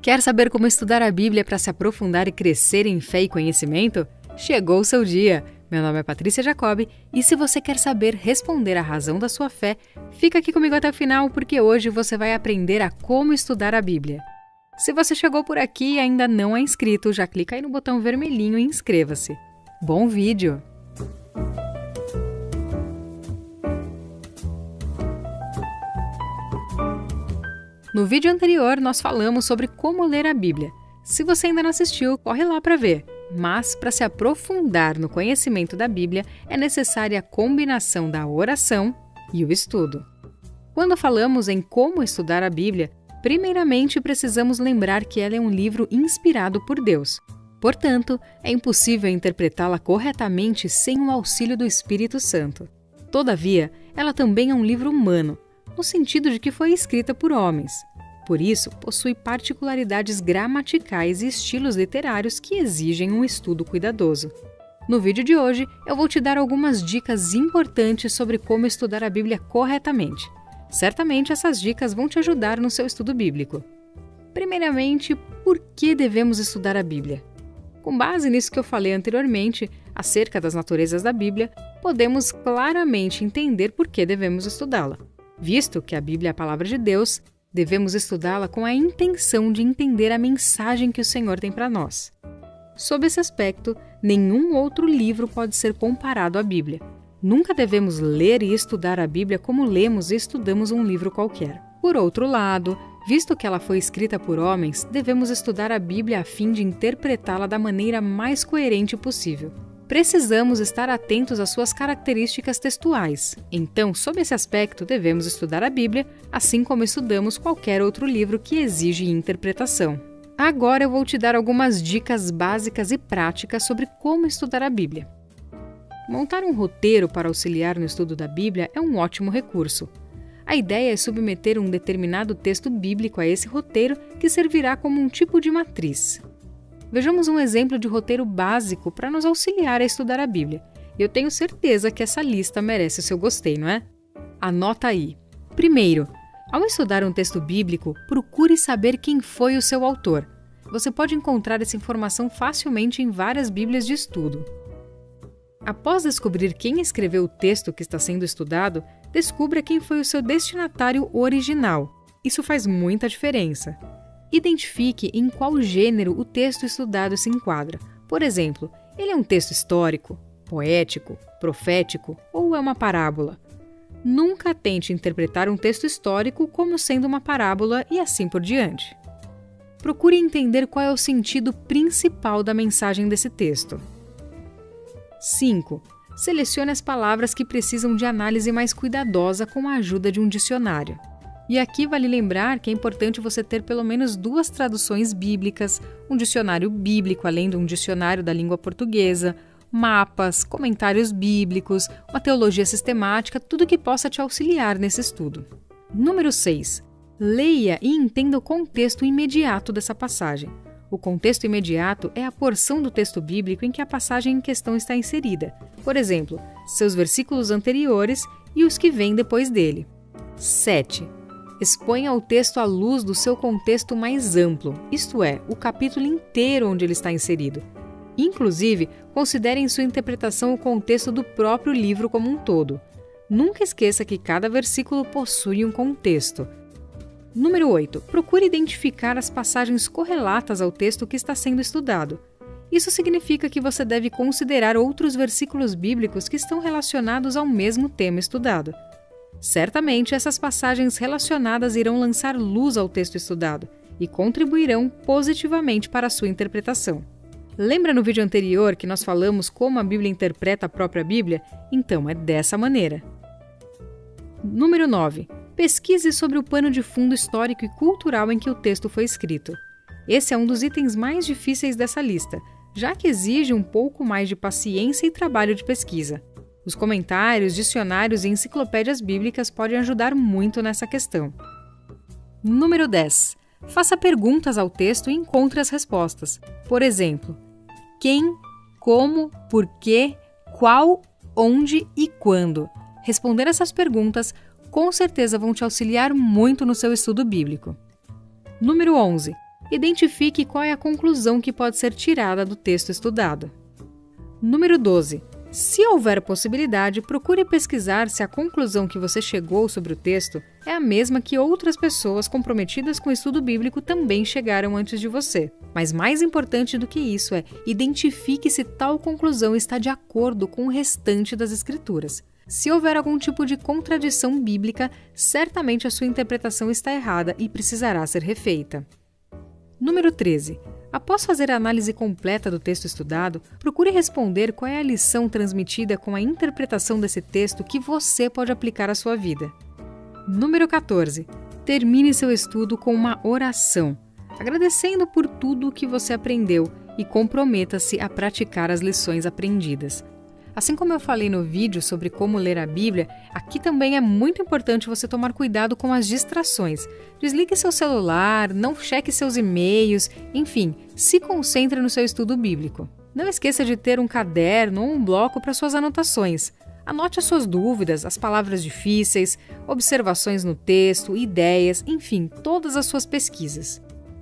Quer saber como estudar a Bíblia para se aprofundar e crescer em fé e conhecimento? Chegou o seu dia! Meu nome é Patrícia Jacobi e se você quer saber responder à razão da sua fé, fica aqui comigo até o final porque hoje você vai aprender a como estudar a Bíblia. Se você chegou por aqui e ainda não é inscrito, já clica aí no botão vermelhinho e inscreva-se. Bom vídeo! No vídeo anterior, nós falamos sobre como ler a Bíblia. Se você ainda não assistiu, corre lá para ver. Mas, para se aprofundar no conhecimento da Bíblia, é necessária a combinação da oração e o estudo. Quando falamos em como estudar a Bíblia, primeiramente precisamos lembrar que ela é um livro inspirado por Deus. Portanto, é impossível interpretá-la corretamente sem o auxílio do Espírito Santo. Todavia, ela também é um livro humano, no sentido de que foi escrita por homens. Por isso, possui particularidades gramaticais e estilos literários que exigem um estudo cuidadoso. No vídeo de hoje, eu vou te dar algumas dicas importantes sobre como estudar a Bíblia corretamente. Certamente essas dicas vão te ajudar no seu estudo bíblico. Primeiramente, por que devemos estudar a Bíblia? Com base nisso que eu falei anteriormente, acerca das naturezas da Bíblia, podemos claramente entender por que devemos estudá-la. Visto que a Bíblia é a palavra de Deus, devemos estudá-la com a intenção de entender a mensagem que o Senhor tem para nós. Sob esse aspecto, nenhum outro livro pode ser comparado à Bíblia. Nunca devemos ler e estudar a Bíblia como lemos e estudamos um livro qualquer. Por outro lado, visto que ela foi escrita por homens, devemos estudar a Bíblia a fim de interpretá-la da maneira mais coerente possível. Precisamos estar atentos às suas características textuais. Então, sob esse aspecto, devemos estudar a Bíblia, assim como estudamos qualquer outro livro que exige interpretação. Agora eu vou te dar algumas dicas básicas e práticas sobre como estudar a Bíblia. Montar um roteiro para auxiliar no estudo da Bíblia é um ótimo recurso. A ideia é submeter um determinado texto bíblico a esse roteiro, que servirá como um tipo de matriz. Vejamos um exemplo de roteiro básico para nos auxiliar a estudar a Bíblia. Eu tenho certeza que essa lista merece o seu gostei, não é? Anota aí. Primeiro, ao estudar um texto bíblico, procure saber quem foi o seu autor. Você pode encontrar essa informação facilmente em várias bíblias de estudo. Após descobrir quem escreveu o texto que está sendo estudado, descubra quem foi o seu destinatário original. Isso faz muita diferença. Identifique em qual gênero o texto estudado se enquadra. Por exemplo, ele é um texto histórico, poético, profético ou é uma parábola? Nunca tente interpretar um texto histórico como sendo uma parábola e assim por diante. Procure entender qual é o sentido principal da mensagem desse texto. 5. Selecione as palavras que precisam de análise mais cuidadosa com a ajuda de um dicionário. E aqui vale lembrar que é importante você ter pelo menos 2 traduções bíblicas, um dicionário bíblico além de um dicionário da língua portuguesa, mapas, comentários bíblicos, uma teologia sistemática, tudo que possa te auxiliar nesse estudo. Número 6. Leia e entenda o contexto imediato dessa passagem. O contexto imediato é a porção do texto bíblico em que a passagem em questão está inserida. Por exemplo, seus versículos anteriores e os que vêm depois dele. 7. Exponha o texto à luz do seu contexto mais amplo, isto é, o capítulo inteiro onde ele está inserido. Inclusive, considere em sua interpretação o contexto do próprio livro como um todo. Nunca esqueça que cada versículo possui um contexto. Número 8. Procure identificar as passagens correlatas ao texto que está sendo estudado. Isso significa que você deve considerar outros versículos bíblicos que estão relacionados ao mesmo tema estudado. Certamente, essas passagens relacionadas irão lançar luz ao texto estudado e contribuirão positivamente para a sua interpretação. Lembra no vídeo anterior que nós falamos como a Bíblia interpreta a própria Bíblia? Então, é dessa maneira. Número 9. Pesquise sobre o pano de fundo histórico e cultural em que o texto foi escrito. Esse é um dos itens mais difíceis dessa lista, já que exige um pouco mais de paciência e trabalho de pesquisa. Os comentários, dicionários e enciclopédias bíblicas podem ajudar muito nessa questão. Número 10. Faça perguntas ao texto e encontre as respostas. Por exemplo, quem, como, por quê, qual, onde e quando. Responder essas perguntas com certeza vão te auxiliar muito no seu estudo bíblico. Número 11. Identifique qual é a conclusão que pode ser tirada do texto estudado. Número 12. Se houver possibilidade, procure pesquisar se a conclusão que você chegou sobre o texto é a mesma que outras pessoas comprometidas com o estudo bíblico também chegaram antes de você. Mas mais importante do que isso é, identifique se tal conclusão está de acordo com o restante das Escrituras. Se houver algum tipo de contradição bíblica, certamente a sua interpretação está errada e precisará ser refeita. Número 13. Após fazer a análise completa do texto estudado, procure responder qual é a lição transmitida com a interpretação desse texto que você pode aplicar à sua vida. Número 14. Termine seu estudo com uma oração, agradecendo por tudo o que você aprendeu e comprometa-se a praticar as lições aprendidas. Assim como eu falei no vídeo sobre como ler a Bíblia, aqui também é muito importante você tomar cuidado com as distrações. Desligue seu celular, não cheque seus e-mails, enfim, se concentre no seu estudo bíblico. Não esqueça de ter um caderno ou um bloco para suas anotações. Anote as suas dúvidas, as palavras difíceis, observações no texto, ideias, enfim, todas as suas pesquisas.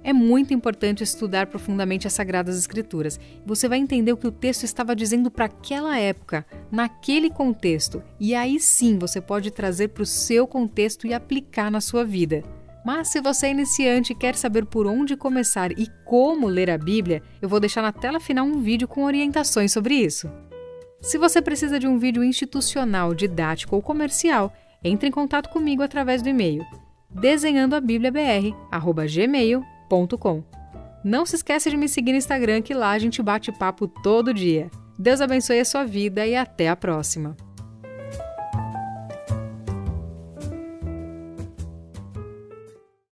É muito importante estudar profundamente as Sagradas Escrituras. Você vai entender o que o texto estava dizendo para aquela época, naquele contexto, e aí sim você pode trazer para o seu contexto e aplicar na sua vida. Mas se você é iniciante e quer saber por onde começar e como ler a Bíblia, eu vou deixar na tela final um vídeo com orientações sobre isso. Se você precisa de um vídeo institucional, didático ou comercial, entre em contato comigo através do e-mail desenhandoabibliabr@gmail.com. Não se esqueça de me seguir no Instagram, que lá a gente bate papo todo dia. Deus abençoe a sua vida e até a próxima!